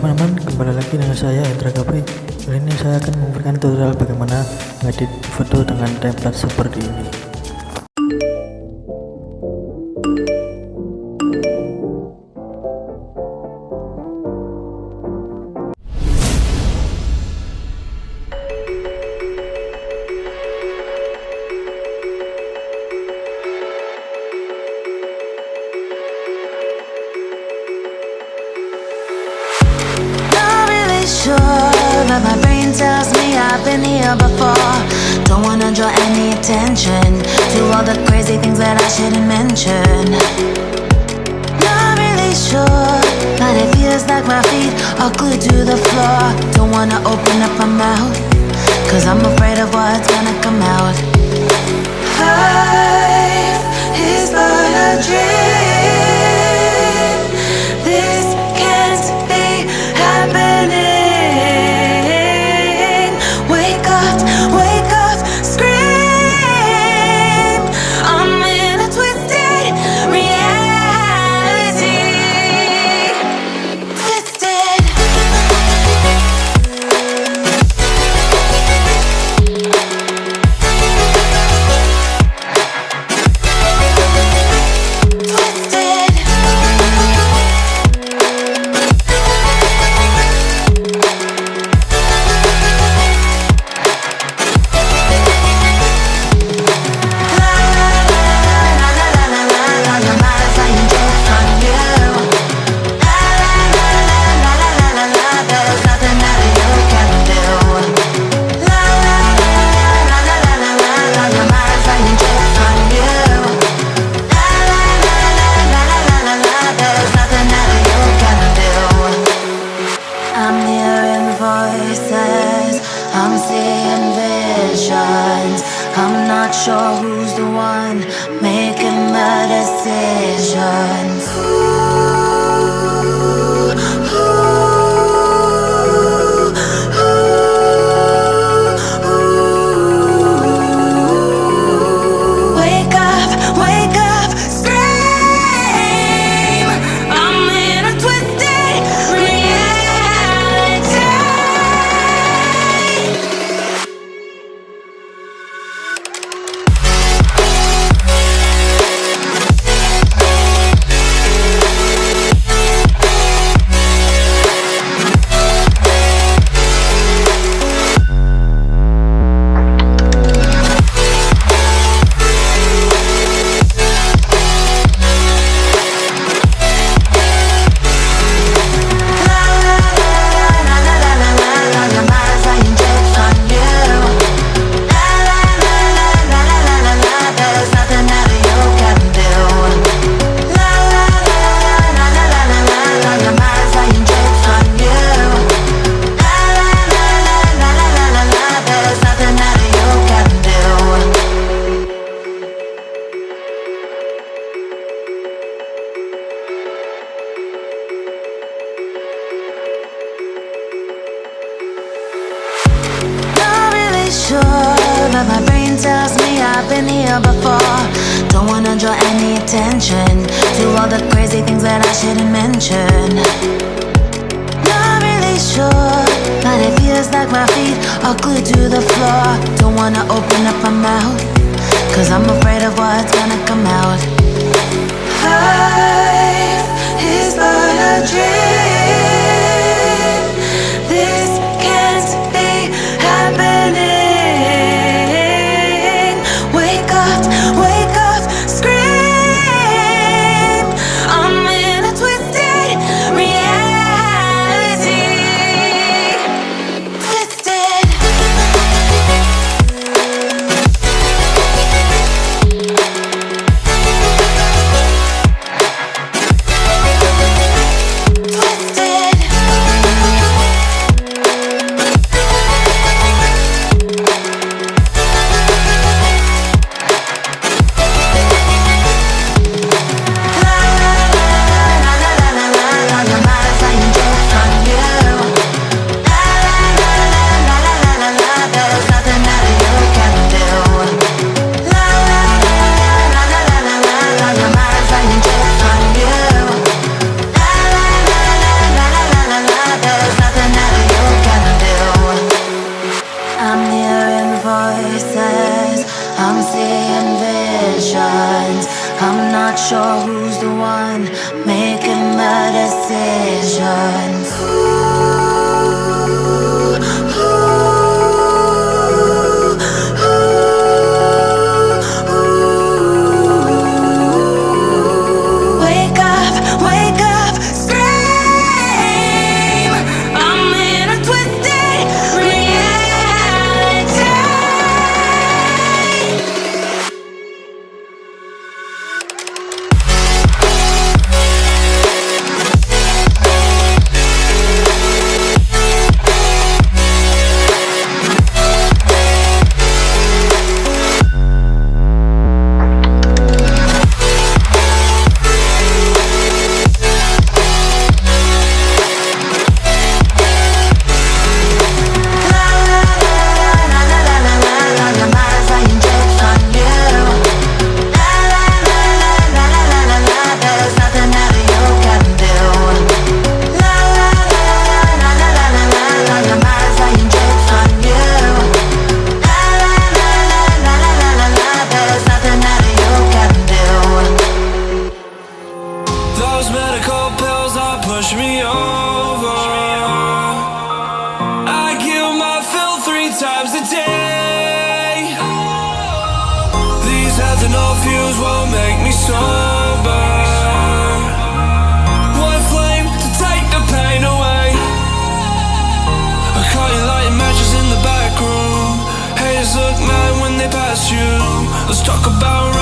teman-teman, kembali lagi dengan saya Indra Gapri. Kali ini saya akan memberikan tutorial bagaimana mengedit foto dengan template seperti ini. But my brain tells me I've been here before. Don't wanna draw any attention to all the crazy things that I shouldn't mention. Not really sure, but it feels like my feet are glued to the floor. Don't wanna open up my mouth, cause I'm afraid of what's gonna come out. Life is but a dream. This can't be happening. I'm not sure who's the one making the decisions. Wake up, scream! I'm in a twisted reality. But my brain tells me I've been here before. Don't wanna draw any attention to all the crazy things that I shouldn't mention. Not really sure, but it feels like my feet are glued to the floor. Don't wanna open up my mouth, cause I'm afraid of what's gonna come out. Life is but a dream. This can't be happening. Wake up, scream! I'm in a twisted reality. Twisted. Twisted. I'm seeing visions. I'm not sure who's the one making the decisions. Wake up, scream. I'm in a twisted reality. Those medical pills that push me over, I kill my fill 3 times a day. These ethanol fumes won't make me sober. One flame to take the pain away. I caught you lighting matches in the back room. Haters look mad when they pass you. Let's talk about